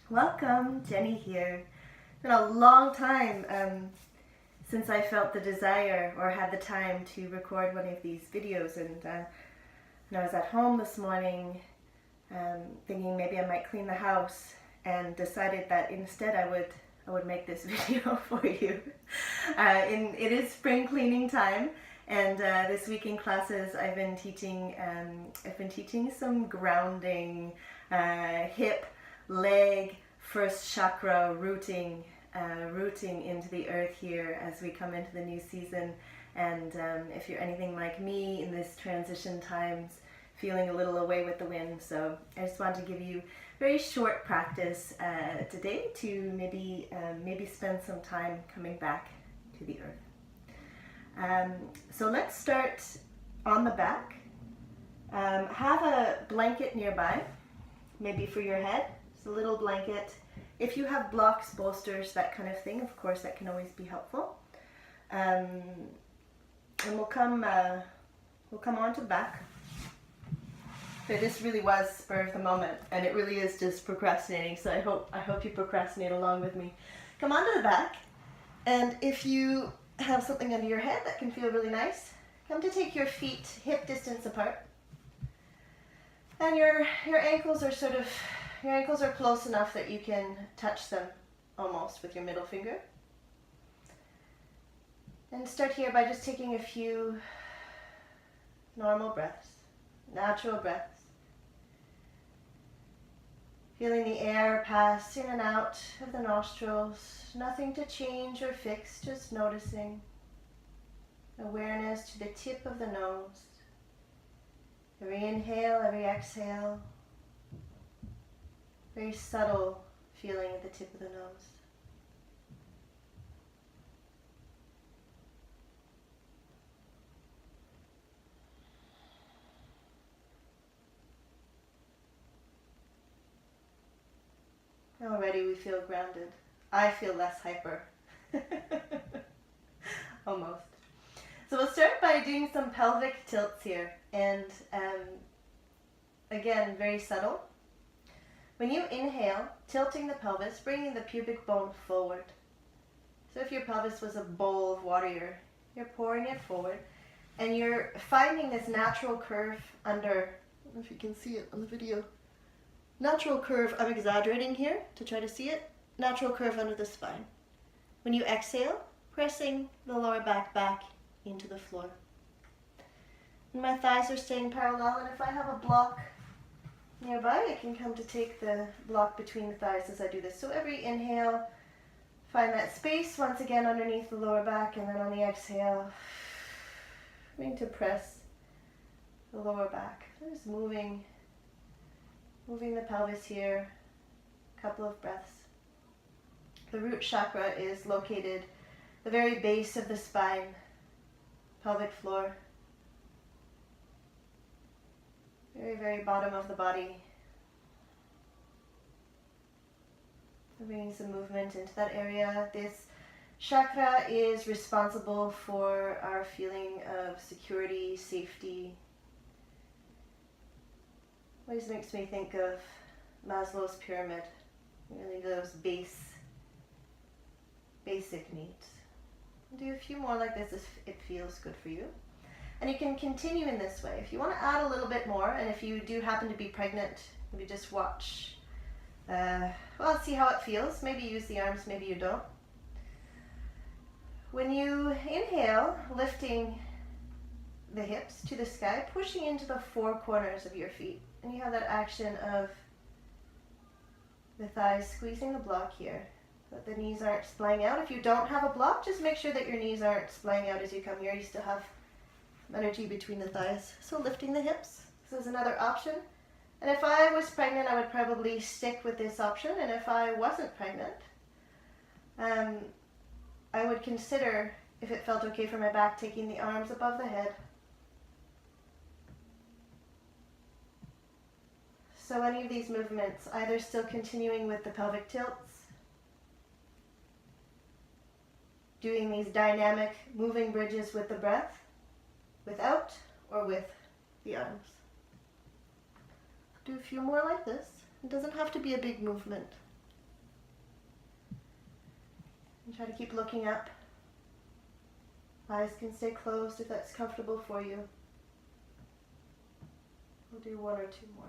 Welcome, Jenny here. It's been a long time since I felt the desire or had the time to record one of these videos, and I was at home this morning thinking maybe I might clean the house, and decided that instead I would make this video for you. It is spring cleaning time, and this week in classes I've been teaching some grounding, hip, leg, first chakra rooting into the earth here as we come into the new season. And if you're anything like me in this transition times, feeling a little away with the wind, so I just wanted to give you very short practice today to maybe spend some time coming back to the earth. So let's start on the back. Have a blanket nearby, maybe for your head. Just a little blanket. If you have blocks, bolsters, that kind of thing, of course, that can always be helpful. And we'll come on to the back. So this really was spur of the moment, and it really is just procrastinating. So I hope you procrastinate along with me. Come onto the back, and if you have something under your head that can feel really nice, come to take your feet hip distance apart, and your ankles are close enough that you can touch them almost with your middle finger. And start here by just taking a few normal breaths, natural breaths. Feeling the air pass in and out of the nostrils, nothing to change or fix, just noticing. Awareness to the tip of the nose. Every inhale, every exhale. Very subtle feeling at the tip of the nose. Already we feel grounded. I feel less hyper. Almost. So we'll start by doing some pelvic tilts here. And again, very subtle. When you inhale, tilting the pelvis, bringing the pubic bone forward. So if your pelvis was a bowl of water, you're pouring it forward. And you're finding this natural curve under, I don't know if you can see it on the video. Natural curve, I'm exaggerating here to try to see it. Natural curve under the spine. When you exhale, pressing the lower back into the floor. And my thighs are staying parallel, and if I have a block nearby, I can come to take the block between the thighs as I do this. So every inhale, find that space once again underneath the lower back, and then on the exhale, bring to press the lower back. Just moving the pelvis here, a couple of breaths. The root chakra is located at the very base of the spine, pelvic floor. Very, very bottom of the body. Bringing some movement into that area. This chakra is responsible for our feeling of security, safety. Always makes me think of Maslow's pyramid. Really those basic needs. Do a few more like this if it feels good for you. And you can continue in this way. If you want to add a little bit more, and if you do happen to be pregnant, maybe just watch. See how it feels. Maybe use the arms, maybe you don't. When you inhale, lifting the hips to the sky, pushing into the four corners of your feet. And you have that action of the thighs squeezing the block here, so that the knees aren't splaying out. If you don't have a block, just make sure that your knees aren't splaying out as you come here. You still have energy between the thighs. So lifting the hips, this is another option. And if I was pregnant, I would probably stick with this option. And if I wasn't pregnant, I would consider, if it felt okay for my back, taking the arms above the head. So any of these movements, either still continuing with the pelvic tilts, doing these dynamic moving bridges with the breath, without or with the arms. Do a few more like this. It doesn't have to be a big movement. And try to keep looking up. Eyes can stay closed if that's comfortable for you. We'll do one or two more.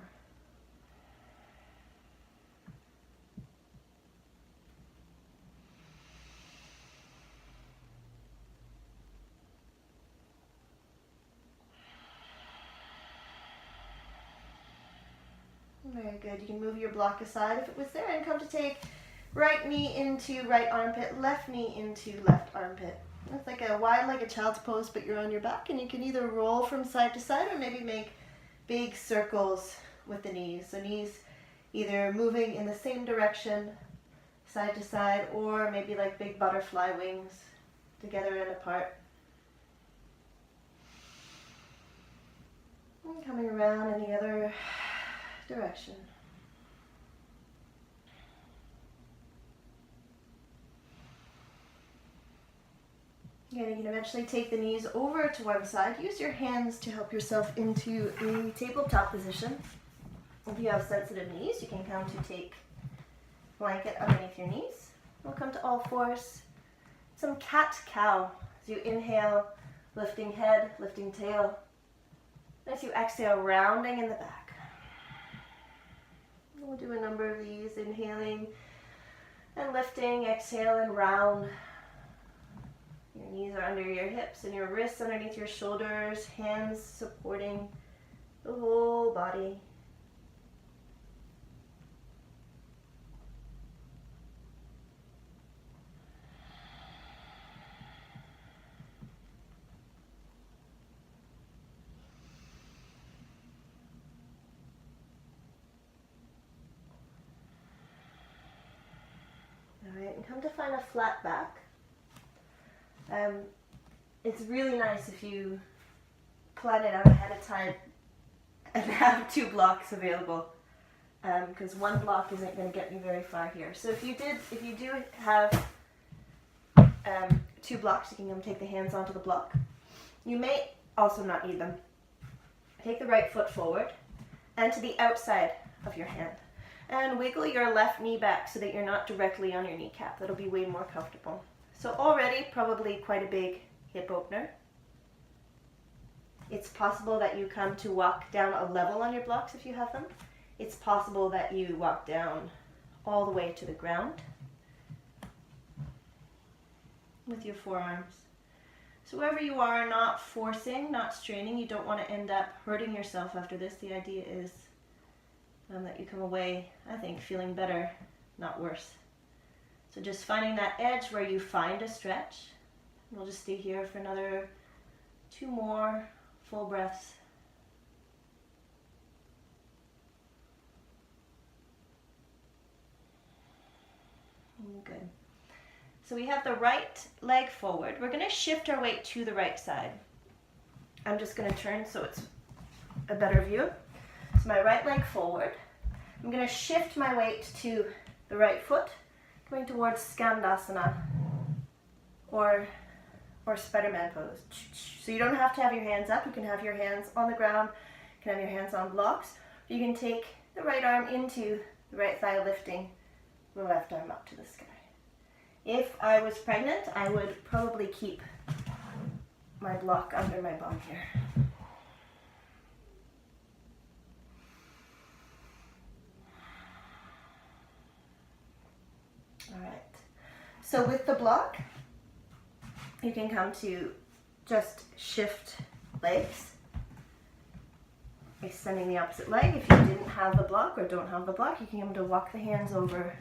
Very good. You can move your block aside if it was there and come to take right knee into right armpit, left knee into left armpit. It's like a wide-legged child's pose, but you're on your back, and you can either roll from side to side or maybe make big circles with the knees. So knees either moving in the same direction, side to side, or maybe like big butterfly wings together and apart. And coming around in the other direction. Again, you can eventually take the knees over to one side. Use your hands to help yourself into a tabletop position. If you have sensitive knees, you can come to take blanket underneath your knees. We'll come to all fours. Some cat-cow. As you inhale, lifting head, lifting tail. As you exhale, rounding in the back. We'll do a number of these, inhaling and lifting, exhale and round. Your knees are under your hips and your wrists underneath your shoulders, hands supporting the whole body. Alright, and come to find a flat back. It's really nice if you plan it out ahead of time and have two blocks available, because one block isn't going to get you very far here. So if you do have two blocks, you can come take the hands onto the block. You may also not need them. Take the right foot forward and to the outside of your hand. And wiggle your left knee back so that you're not directly on your kneecap. That'll be way more comfortable. So already probably quite a big hip opener. It's possible that you come to walk down a level on your blocks if you have them. It's possible that you walk down all the way to the ground with your forearms. So wherever you are, not forcing, not straining. You don't want to end up hurting yourself after this. The idea is that you come away, I think, feeling better, not worse. So just finding that edge where you find a stretch. We'll just stay here for another 2 more full breaths. Good. So we have the right leg forward. We're going to shift our weight to the right side. I'm just going to turn so it's a better view. So my right leg forward. I'm going to shift my weight to the right foot, going towards Skandasana or Spider-Man pose. So you don't have to have your hands up. You can have your hands on the ground. You can have your hands on blocks. You can take the right arm into the right thigh, lifting the left arm up to the sky. If I was pregnant, I would probably keep my block under my bum here. All right, so with the block, you can come to just shift legs, extending the opposite leg. If you didn't have the block or don't have the block, you can come to walk the hands over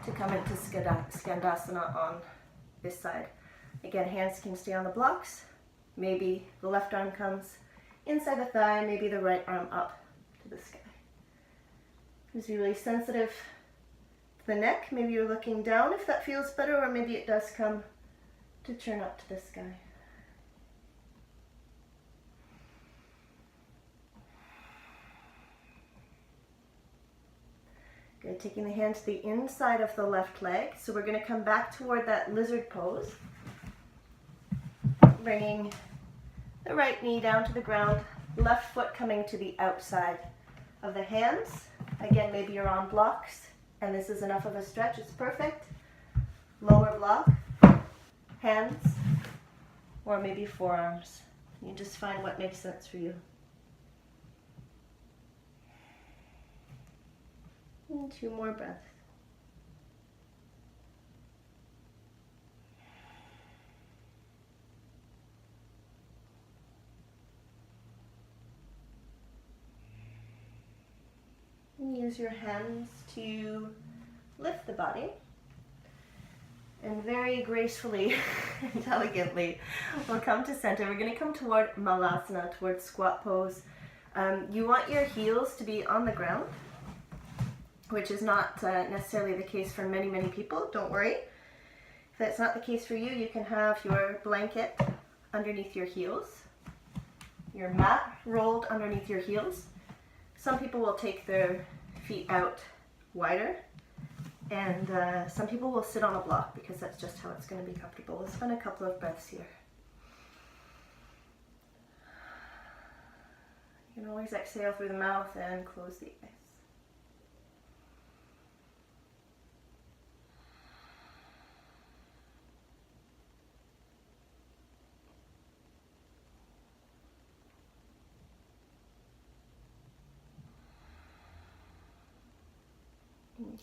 to come into Skandasana on this side. Again, hands can stay on the blocks. Maybe the left arm comes inside the thigh, maybe the right arm up to the sky. Just be really sensitive to the neck. Maybe you're looking down if that feels better, or maybe it does come to turn up to the sky. Good, taking the hand to the inside of the left leg. So we're going to come back toward that lizard pose. Bringing the right knee down to the ground, left foot coming to the outside of the hands. Again, maybe you're on blocks and this is enough of a stretch, it's perfect. lower block, hands, or maybe forearms. You just find what makes sense for you. And 2 more breaths. And use your hands to lift the body. And very gracefully and elegantly, we'll come to center. We're going to come toward Malasana, towards squat pose. You want your heels to be on the ground, which is not necessarily the case for many, many people. Don't worry. If that's not the case for you, you can have your blanket underneath your heels, your mat rolled underneath your heels. Some people will take their feet out wider. And some people will sit on a block because that's just how it's going to be comfortable. We'll spend a couple of breaths here. You can always exhale through the mouth and close the eyes.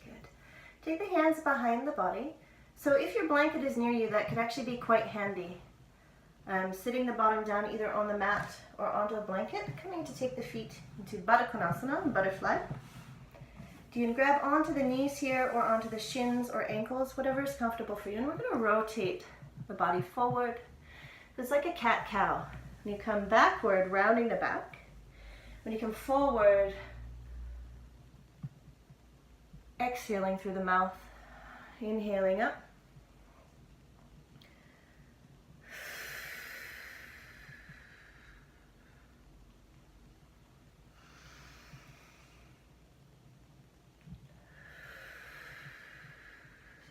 Good. Take the hands behind the body. So if your blanket is near you, that could actually be quite handy. Sitting the bottom down either on the mat or onto a blanket, coming to take the feet into Baddha Konasana, butterfly. You can grab onto the knees here or onto the shins or ankles, whatever is comfortable for you. And we're going to rotate the body forward. It's like a cat-cow. When you come backward, rounding the back. When you come forward, exhaling through the mouth, inhaling up.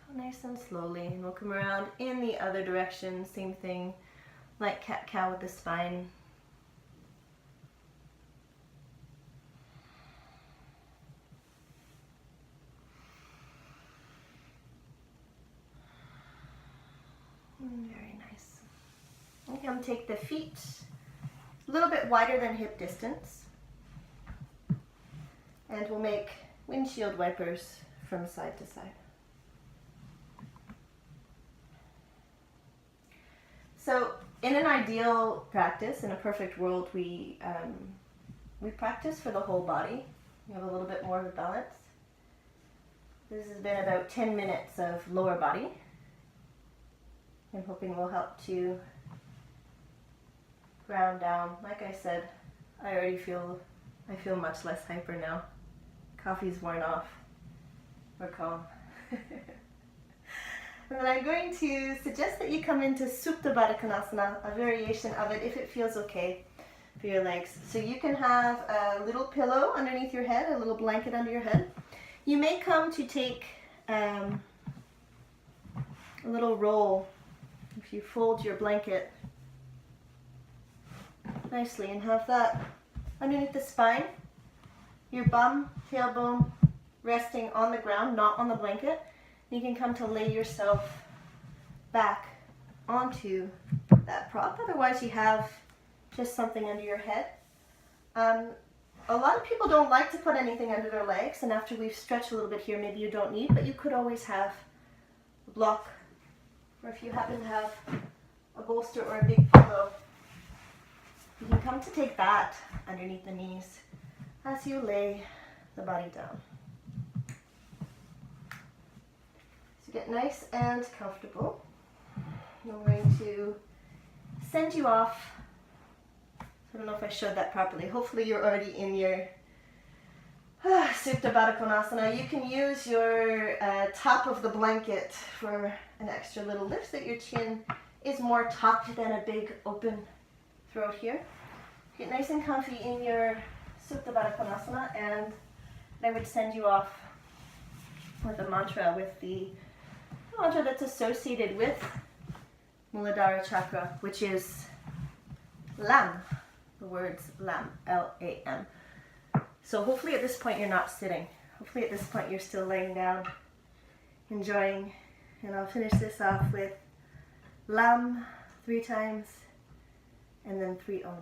So nice and slowly, and we'll come around in the other direction, same thing, like cat-cow with the spine. Very nice. And come take the feet a little bit wider than hip distance. And we'll make windshield wipers from side to side. So in an ideal practice, in a perfect world, we practice for the whole body. We have a little bit more of a balance. This has been about 10 minutes of lower body. I'm hoping will help to ground down. Like I said, I feel much less hyper now. Coffee's worn off. We're calm. And then I'm going to suggest that you come into Supta Baddha Konasana, a variation of it if it feels okay for your legs. So you can have a little pillow underneath your head, a little blanket under your head. You may come to take a little roll. If you fold your blanket nicely and have that underneath the spine, your bum, tailbone resting on the ground, not on the blanket, you can come to lay yourself back onto that prop. Otherwise, you have just something under your head. A lot of people don't like to put anything under their legs, and after we've stretched a little bit here, maybe you don't need, but you could always have a block. Or if you happen to have a bolster or a big pillow, you can come to take that underneath the knees as you lay the body down. So get nice and comfortable. I'm going to send you off. I don't know if I showed that properly. Hopefully you're already in your Supta Baddha Konasana. You can use your top of the blanket for an extra little lift so that your chin is more tucked than a big open throat here. Get nice and comfy in your Supta Baddha Konasana, and I would send you off with a mantra, with the mantra that's associated with Mulhadara Chakra, which is LAM. The words LAM, L-A-M. So hopefully at this point you're not sitting. Hopefully at this point you're still laying down, enjoying And I'll finish this off with Lam 3 times and then 3 ohms.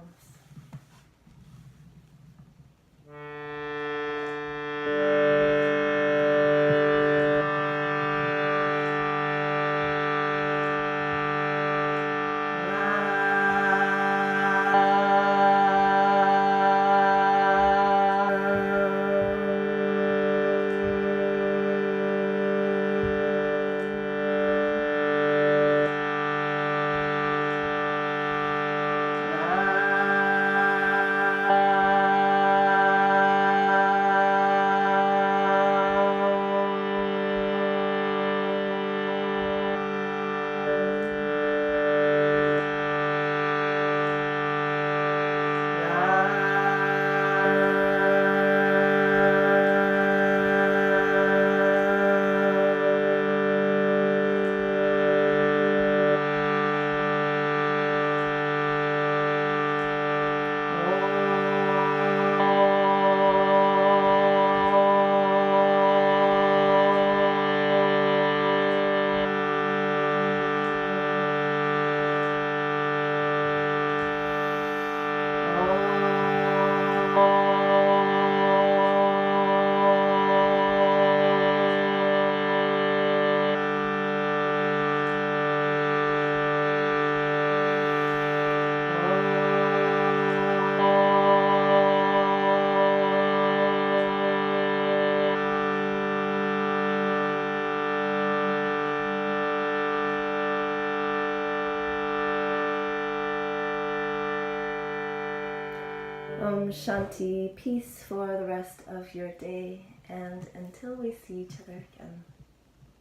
Om Shanti, peace for the rest of your day, and until we see each other again,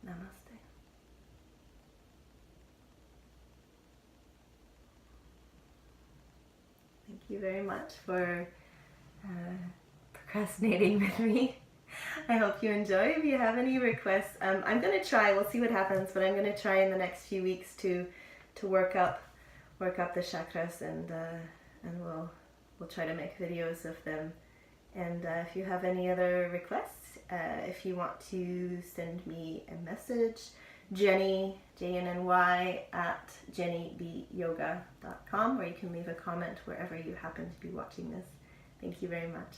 Namaste. Thank you very much for procrastinating with me. I hope you enjoy. If you have any requests, I'm going to try, we'll see what happens, but I'm going to try in the next few weeks to work up the chakras, and we'll try to make videos of them. And if you have any other requests, if you want to send me a message, Jenny, JNNY, at jennybyoga.com, or you can leave a comment wherever you happen to be watching this. Thank you very much.